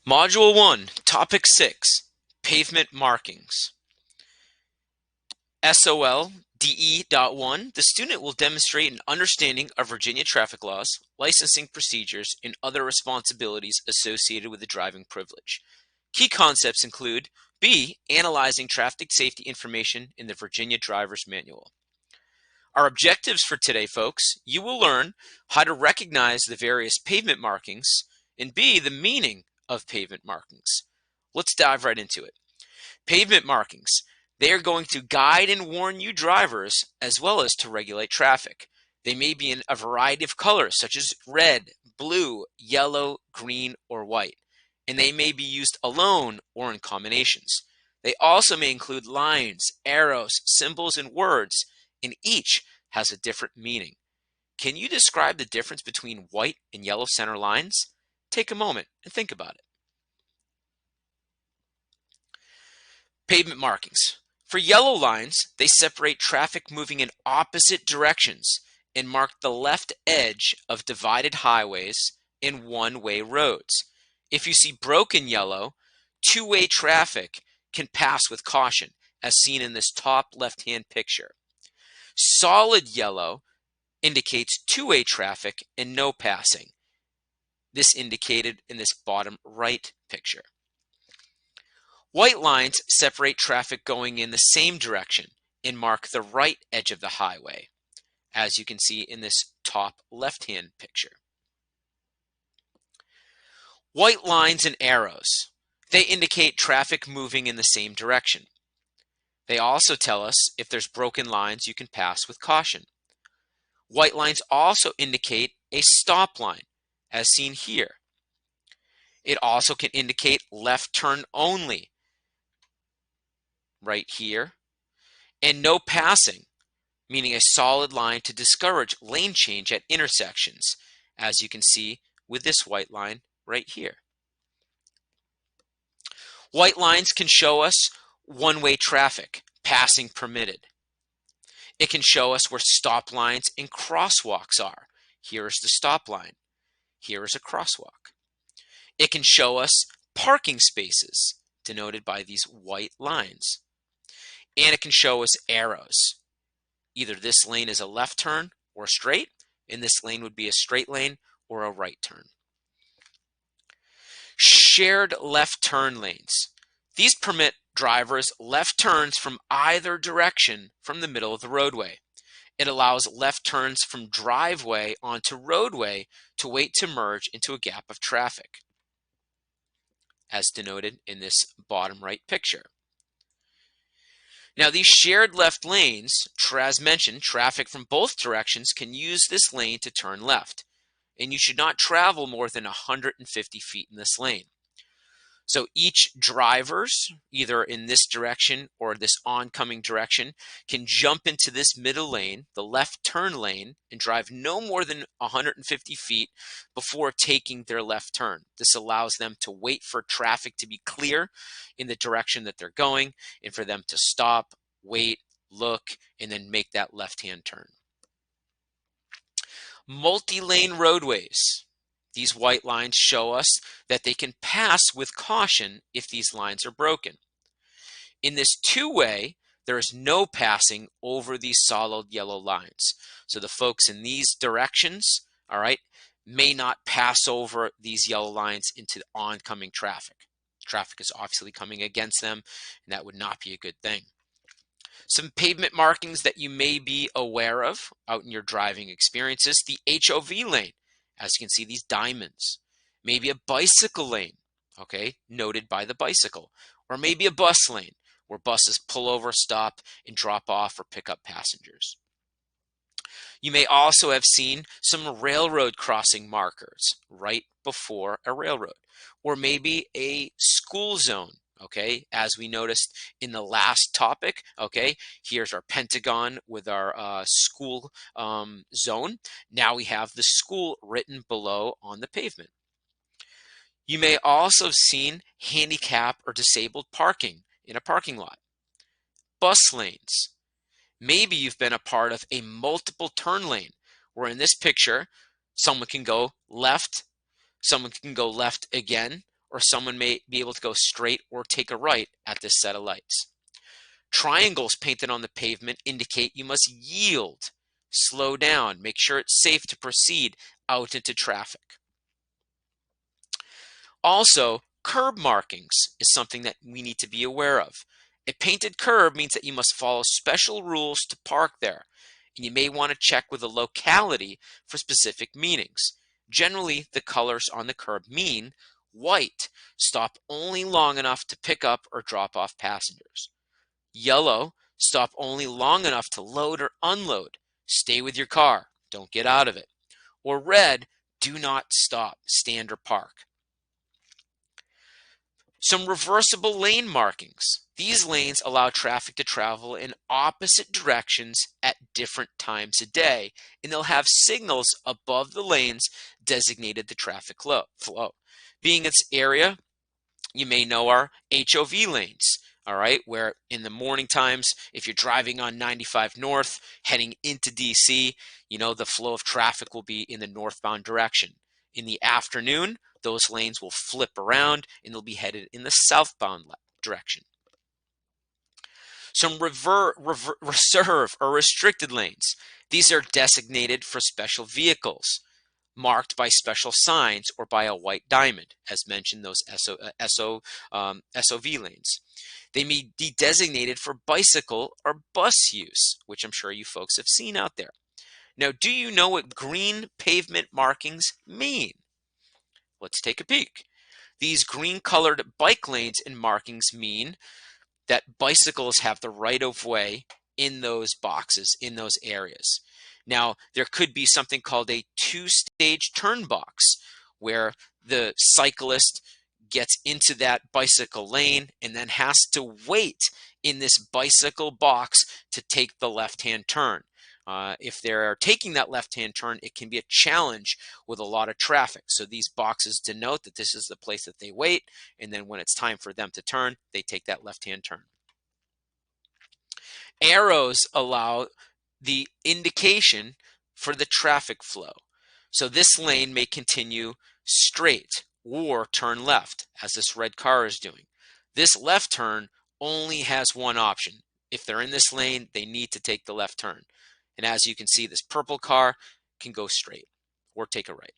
Module 1, Topic 6, Pavement Markings. SOL DE.1, the student will demonstrate an understanding of Virginia traffic laws, licensing procedures, and other responsibilities associated with the driving privilege. Key concepts include B. Analyzing traffic safety information in the Virginia Driver's Manual. Our objectives for today, folks, you will learn how to recognize the various pavement markings, and B. The meaning of pavement markings. Let's dive right into it. Pavement markings. They are going to guide and warn you drivers as well as to regulate traffic. They may be in a variety of colors such as red, blue, yellow, green, or white, and they may be used alone or in combinations. They also may include lines, arrows, symbols, and words, and each has a different meaning. Can you describe the difference between white and yellow center lines? Take a moment and think about it. Pavement markings. For yellow lines, they separate traffic moving in opposite directions and mark the left edge of divided highways and one-way roads. If you see broken yellow, two-way traffic can pass with caution, as seen in this top left-hand picture. Solid yellow indicates two-way traffic and no passing. This indicated in this bottom right picture. White lines separate traffic going in the same direction and mark the right edge of the highway, as you can see in this top left-hand picture. White lines and arrows. They indicate traffic moving in the same direction. They also tell us if there's broken lines you can pass with caution. White lines also indicate a stop line, as seen here. It also can indicate left turn only, right here, and no passing, meaning a solid line to discourage lane change at intersections, as you can see with this white line right here. White lines can show us one-way traffic, passing permitted. It can show us where stop lines and crosswalks are. Here is the stop line. Here is a crosswalk. It can show us parking spaces, denoted by these white lines. And it can show us arrows. Either this lane is a left turn or straight, and this lane would be a straight lane or a right turn. Shared left turn lanes. These permit drivers left turns from either direction from the middle of the roadway. It allows left turns from driveway onto roadway to wait to merge into a gap of traffic, as denoted in this bottom right picture. Now, these shared left lanes, as mentioned, traffic from both directions can use this lane to turn left, and you should not travel more than 150 feet in this lane. So each drivers, either in this direction or this oncoming direction, can jump into this middle lane, the left turn lane, and drive no more than 150 feet before taking their left turn. This allows them to wait for traffic to be clear in the direction that they're going, and for them to stop, wait, look, and then make that left-hand turn. Multi-lane roadways. These white lines show us that they can pass with caution if these lines are broken. In this two-way, there is no passing over these solid yellow lines. So the folks in these directions, all right, may not pass over these yellow lines into oncoming traffic. Traffic is obviously coming against them, and that would not be a good thing. Some pavement markings that you may be aware of out in your driving experiences: the HOV lane. As you can see, these diamonds. Maybe a bicycle lane, okay, noted by the bicycle. Or maybe a bus lane, where buses pull over, stop, and drop off or pick up passengers. You may also have seen some railroad crossing markers right before a railroad. Or maybe a school zone, okay, as we noticed in the last topic, okay, here's our pentagon with our school zone. Now we have the school written below on the pavement. You may also have seen handicap or disabled parking in a parking lot. Bus lanes. Maybe you've been a part of a multiple turn lane, where in this picture, someone can go left, someone can go left again, or someone may be able to go straight or take a right at this set of lights. Triangles painted on the pavement indicate you must yield, slow down, make sure it's safe to proceed out into traffic. Also, curb markings is something that we need to be aware of. A painted curb means that you must follow special rules to park there, and you may want to check with the locality for specific meanings. Generally, the colors on the curb mean white, stop only long enough to pick up or drop off passengers. Yellow, stop only long enough to load or unload. Stay with your car, don't get out of it. Or red, do not stop, stand or park. Some reversible lane markings. These lanes allow traffic to travel in opposite directions at different times a day, and they'll have signals above the lanes designated the traffic flow. Being its area, you may know our HOV lanes, all right, where in the morning times, if you're driving on 95 North, heading into DC, you know the flow of traffic will be in the northbound direction. In the afternoon, those lanes will flip around and they'll be headed in the southbound direction. Some reserve or restricted lanes. These are designated for special vehicles, marked by special signs or by a white diamond, as mentioned, those SOV lanes. They may be designated for bicycle or bus use, which I'm sure you folks have seen out there. Now, do you know what green pavement markings mean? Let's take a peek. These green colored bike lanes and markings mean that bicycles have the right of way in those boxes, in those areas. Now, there could be something called a two-stage turn box where the cyclist gets into that bicycle lane and then has to wait in this bicycle box to take the left-hand turn. If they're taking that left-hand turn, it can be a challenge with a lot of traffic. So these boxes denote that this is the place that they wait, and then when it's time for them to turn, they take that left-hand turn. Arrows allow the indication for the traffic flow. So this lane may continue straight or turn left, as this red car is doing. This left turn only has one option. If they're in this lane, they need to take the left turn. And as you can see, this purple car can go straight or take a right.